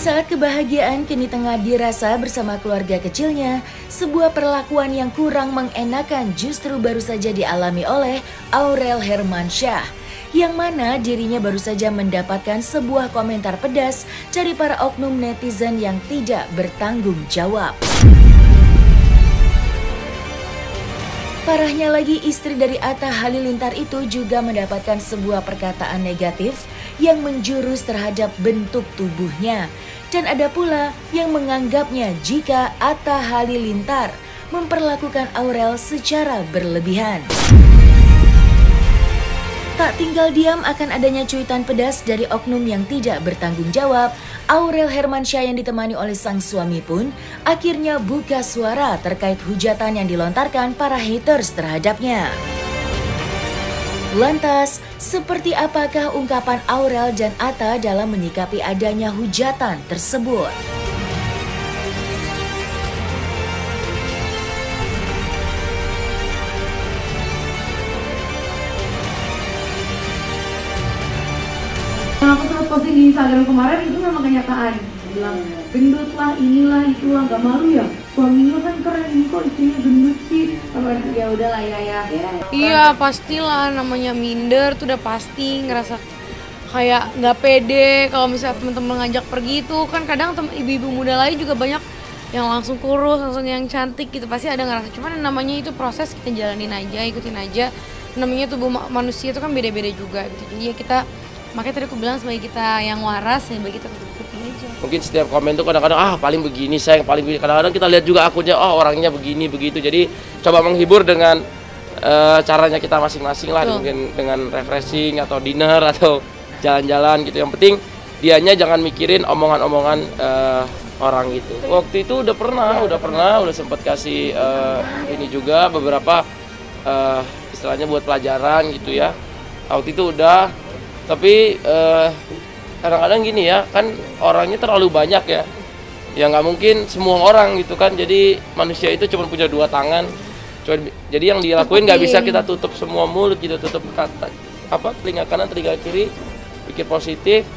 saat kebahagiaan kini tengah dirasa bersama keluarga kecilnya, sebuah perlakuan yang kurang mengenakan justru baru saja dialami oleh Aurel Hermansyah, yang mana dirinya baru saja mendapatkan sebuah komentar pedas dari para oknum netizen yang tidak bertanggung jawab. Parahnya lagi, istri dari Atta Halilintar itu juga mendapatkan sebuah perkataan negatif yang menjurus terhadap bentuk tubuhnya. Dan ada pula yang menganggapnya jika Atta Halilintar memperlakukan Aurel secara berlebihan. Tak tinggal diam akan adanya cuitan pedas dari oknum yang tidak bertanggung jawab, Aurel Hermansyah yang ditemani oleh sang suami pun akhirnya buka suara terkait hujatan yang dilontarkan para haters terhadapnya. Lantas, seperti apakah ungkapan Aurel dan Atta dalam menyikapi adanya hujatan tersebut? Yang aku sempat posting di Instagram kemarin itu memang kenyataan. Bilang gendut lah, inilah, itulah, gak malu ya? Suaminya kan keren, ini kok istrinya gendut sih? Ya udahlah ya. Iya pastilah, namanya minder tuh udah pasti ngerasa kayak nggak pede kalau misalnya teman-teman ngajak pergi itu kan kadang ibu-ibu muda lain juga banyak yang langsung kurus, langsung yang cantik gitu, pasti ada ngerasa. Cuman namanya itu proses, kita jalanin aja, ikutin aja. Namanya tubuh manusia itu kan beda-beda juga gitu. Jadi ya kita, makanya tadi aku bilang sebagai kita yang waras ya bagi kita tutup-tutupin aja. Mungkin setiap komen tuh kadang-kadang paling begini saya, paling begini. Kadang-kadang kita lihat juga akunnya, orangnya begini begitu. Jadi coba menghibur dengan caranya kita masing-masing lah. Mungkin dengan refreshing atau dinner atau jalan-jalan gitu. Yang penting dianya jangan mikirin omongan-omongan orang gitu. Waktu itu udah sempat kasih ini juga beberapa istilahnya buat pelajaran gitu ya. Waktu itu udah, tapi kadang-kadang gini ya, kan orangnya terlalu banyak ya. Ya nggak mungkin semua orang gitu kan. Jadi manusia itu cuma punya dua tangan. Jadi yang dilakuin nggak bisa kita tutup semua mulut gitu, tutup telinga kanan, telinga kiri, pikir positif,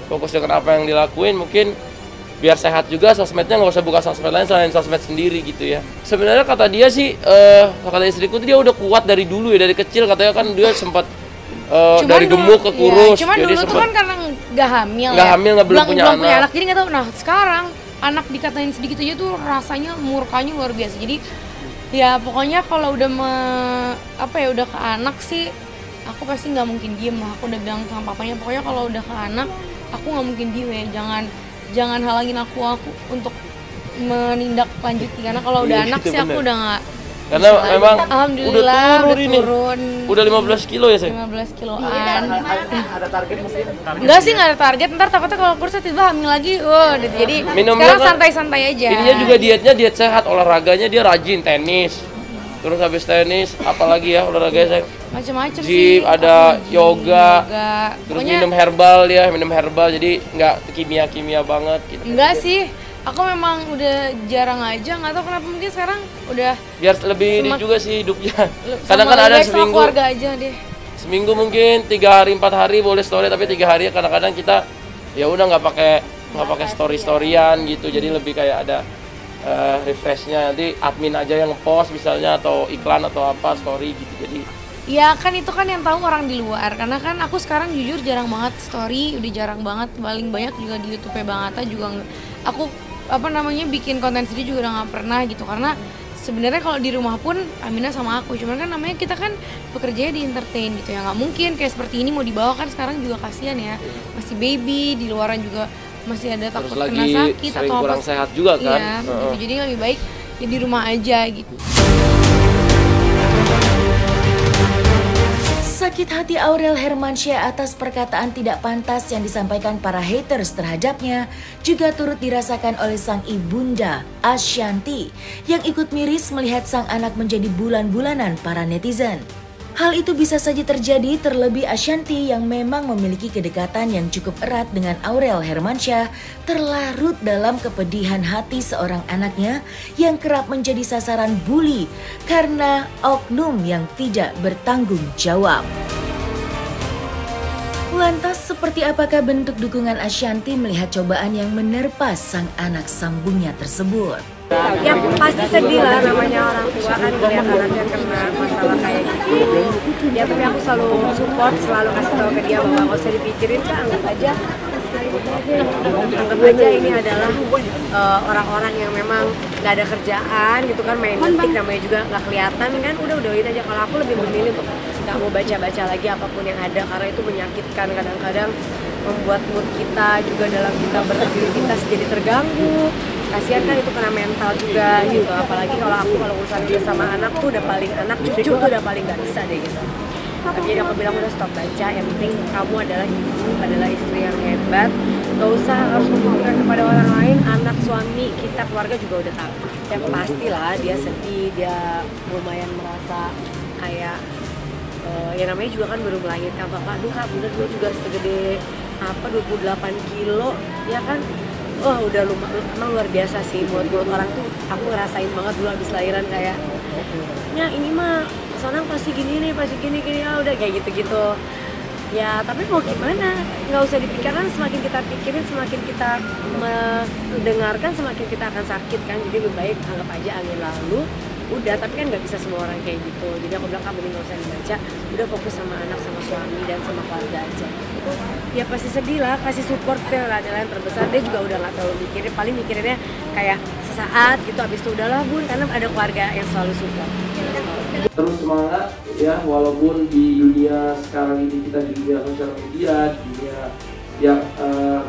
fokus dengan apa yang dilakuin. Mungkin biar sehat juga, sosmednya nggak usah buka sosmed lain selain sosmed sendiri gitu ya. Sebenarnya kata dia sih, kata istriku tuh dia udah kuat dari dulu ya, dari kecil katanya kan dia sempat dari gemuk ke kurus. Cuman jadi dulu tuh kan karena nggak hamil, belum punya anak. Jadi nggak tahu. Nah sekarang anak dikatain sedikit aja tuh rasanya murkanya luar biasa. Jadi ya pokoknya kalau udah udah ke anak sih, aku pasti nggak mungkin diem lah. Aku udah bilang sama papanya, pokoknya kalau udah ke anak aku nggak mungkin diem ya. Jangan halangin aku untuk menindaklanjuti, karena kalau udah anak sih aku udah nggak. Karena memang alhamdulillah udah turun. Udah 15 kilo ya, sayang? 15 kiloan. Ada target mungkin? Enggak sih, nggak ada target. Ntar takutnya kalau kurus tiba hamil lagi. Jadi sekarang santai-santai aja. Ininya juga diet sehat, olahraganya dia rajin, tenis. Terus habis tenis, apalagi ya olahraganya, sayang? Macam-macam sih. Gym, ada yoga. Terus Pokoknya, minum herbal, jadi nggak kimia banget gitu. Enggak sih. Aku memang udah jarang aja, nggak tahu kenapa, mungkin sekarang udah biar lebih ini juga sih hidupnya. Kadang kan ada seminggu keluarga aja deh. Seminggu mungkin 3 hari 4 hari boleh story, tapi 3 hari kadang-kadang kita ya udah nggak pakai storyan gitu. Jadi lebih kayak ada refreshnya, nanti admin aja yang post misalnya atau iklan atau apa story gitu. Jadi ya kan itu kan yang tahu orang di luar, karena kan aku sekarang jujur jarang banget story, udah jarang banget. Paling banyak juga di YouTube Bang Atta juga aku bikin konten sendiri juga udah nggak pernah gitu, karena sebenarnya kalau di rumah pun Amina sama aku, cuman kan namanya kita kan bekerjanya di entertain gitu ya, nggak mungkin kayak seperti ini mau dibawa, kan sekarang juga kasihan ya, masih baby, di luaran juga masih ada takut kena sakit atau kurang sehat juga kan. Iya, gitu. Jadi lebih baik ya di rumah aja gitu. Sakit hati Aurel Hermansyah atas perkataan tidak pantas yang disampaikan para haters terhadapnya juga turut dirasakan oleh sang ibunda Ashanti yang ikut miris melihat sang anak menjadi bulan-bulanan para netizen. Hal itu bisa saja terjadi terlebih Ashanti yang memang memiliki kedekatan yang cukup erat dengan Aurel Hermansyah terlarut dalam kepedihan hati seorang anaknya yang kerap menjadi sasaran bully karena oknum yang tidak bertanggung jawab. Lantas seperti apakah bentuk dukungan Ashanty melihat cobaan yang menerpa sang anak sambungnya tersebut? Ya pasti sedih lah, namanya orang tua kan melihat anaknya kena masalah kayak gitu. Ya tapi aku selalu support, selalu kasih tahu ke dia bahwa nggak usah dipikirin, Kak, anggap aja ini adalah orang-orang yang memang nggak ada kerjaan gitu kan, main detik, namanya juga nggak kelihatan kan, udah-udahin aja. Kalau aku lebih memilih untuk nggak mau baca-baca lagi apapun yang ada, karena itu menyakitkan, kadang-kadang membuat mood kita juga dalam kita beraktivitas jadi terganggu. Kasihan kan itu kena mental juga gitu, apalagi kalau urusan dia sama anak tuh udah paling, anak cucu tuh udah paling nggak bisa deh gitu. Tapi jadi aku bilang udah stop baca, yang penting kamu adalah ibu, adalah istri yang hebat, gak usah harus memikirkan kepada orang lain, anak, suami, kita, keluarga juga udah tahu. Ya pastilah dia sedih, dia lumayan merasa kayak ya namanya juga kan baru melahirkan, Bapak, aduh Kak, bener gue juga segede apa 28 kilo, ya kan. Oh udah emang luar biasa sih buat orang tuh. Aku ngerasain banget dulu habis lahiran kayak, ya ini mah Sonang pasti gini nih, pasti gini ya udah kayak gitu-gitu. Ya tapi mau gimana, nggak usah dipikirkan, semakin kita pikirin, semakin kita mendengarkan, semakin kita akan sakit kan. Jadi lebih baik anggap aja angin lalu, udah. Tapi kan nggak bisa semua orang kayak gitu. Jadi aku bilang kamu nggak usah dibaca, udah fokus sama anak, sama suami, dan sama keluarga aja. Ya pasti sedih lah, kasih support adalah yang terbesar. Dia juga udah nggak terlalu mikirin, paling mikirinnya kayak sesaat gitu, habis itu udahlah Bun, karena ada keluarga yang selalu support. Terus semangat ya, walaupun di dunia sekarang ini kita di dunia sosial media, di dunia yang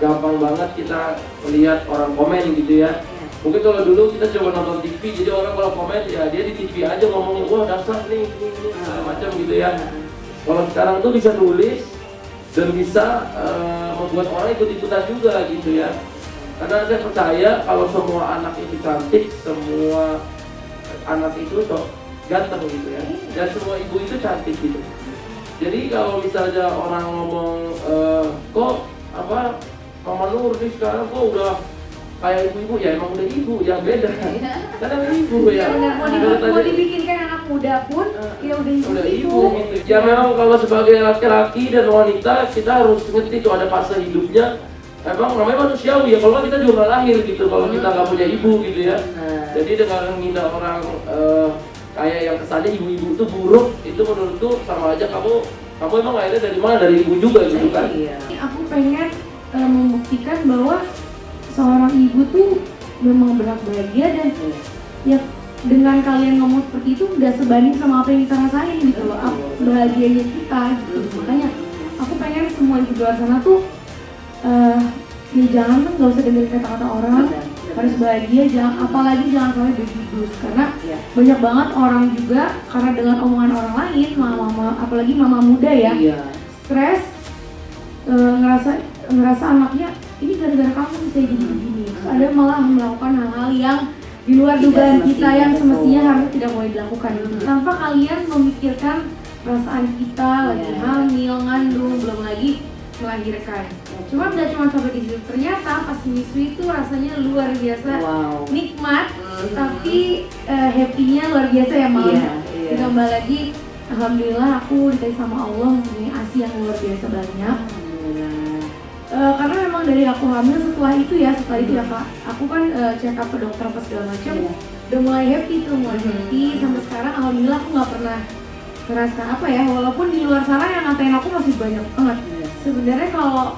gampang banget kita melihat orang komen gitu ya. Mungkin kalau dulu kita coba nonton TV, jadi orang kalau komen ya dia di TV aja ngomongin, wah dasar nih, ini segala macam gitu ya. Kalau sekarang tuh bisa nulis dan bisa membuat orang ikut-ikutan juga gitu ya. Karena saya percaya kalau semua anak itu cantik, semua anak itu ganteng gitu ya, dan semua ibu itu cantik gitu. Jadi kalau misalnya orang ngomong kok apa Mama Nur nih sekarang kok udah kayak ibu-ibu, ya emang udah ibu, ya beda. Karena ibu ya. Mau dibikinkan anak muda pun ya udah ibu. Gitu. Ya memang kalau sebagai laki-laki dan wanita kita harus ngerti tuh ada fase hidupnya. Emang namanya manusiawi ya, kalau kita juga nggak lahir gitu kalau kita nggak punya ibu gitu ya. Jadi dengan menghina orang kayak yang kesannya ibu-ibu itu buruk, itu menurutku sama aja kamu emang lahirnya dari mana, dari ibu juga gitu kan. Aku pengen membuktikan bahwa seorang ibu tuh memang berhak bahagia, dan ya dengan kalian ngomong seperti itu nggak sebanding sama apa yang kita rasain gitu loh, bahagianya kita gitu. Makanya aku pengen semua ibu di luar sana tuh ya jangan kan, nggak usah dengerin kata-kata orang, harus bahagia, apalagi jangan sampai baby blues, karena banyak banget orang juga karena dengan omongan orang lain, mama apalagi mama muda ya, stres, ngerasa anaknya ini gara-gara kamu bisa gini-gini, ada malah melakukan hal-hal yang di luar dugaan kita yang semestinya harus tidak boleh dilakukan tanpa kalian memikirkan perasaan kita lagi hamil, ngandung, belum lagi melahirkan. Cuma nggak cuma sampai di situ, ternyata pas menyusui itu rasanya luar biasa, nikmat, tapi happy-nya luar biasa ya Mam. Ditambah lagi, alhamdulillah aku dikasih sama Allah mempunyai ASI yang luar biasa banyak. Karena memang dari aku hamil setelah itu ya Kak, aku kan check up ke dokter apa segala macam, udah mulai happy sampai sekarang alhamdulillah aku nggak pernah ngerasa apa ya, walaupun di luar sana yang ngatain aku masih banyak banget. Sebenarnya kalau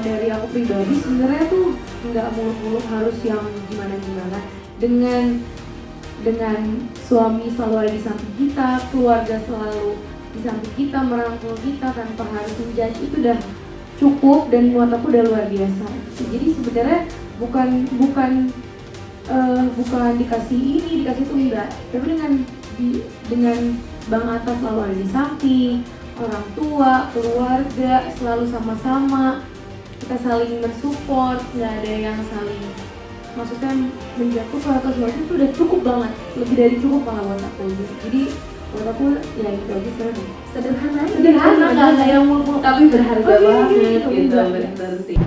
dari aku pribadi sebenarnya tuh nggak muluk-muluk harus yang gimana-gimana. Dengan suami selalu ada di samping kita, keluarga selalu di samping kita, merangkul kita tanpa harus menjudge, itu udah cukup dan buat aku udah luar biasa. Jadi sebenarnya bukan dikasih ini, dikasih itu enggak, tapi dengan Bang Atta selalu ada di samping, orang tua, keluarga selalu sama-sama, kita saling mensupport, nggak ada yang saling maksudnya menjatuhkan atau sesuatu, itu udah cukup banget, lebih dari cukup malah buat aku. Jadi buat aku ya itu aja sederhana, nggak ada yang muluk-muluk tapi berharga banget gitu, bener-bener sih.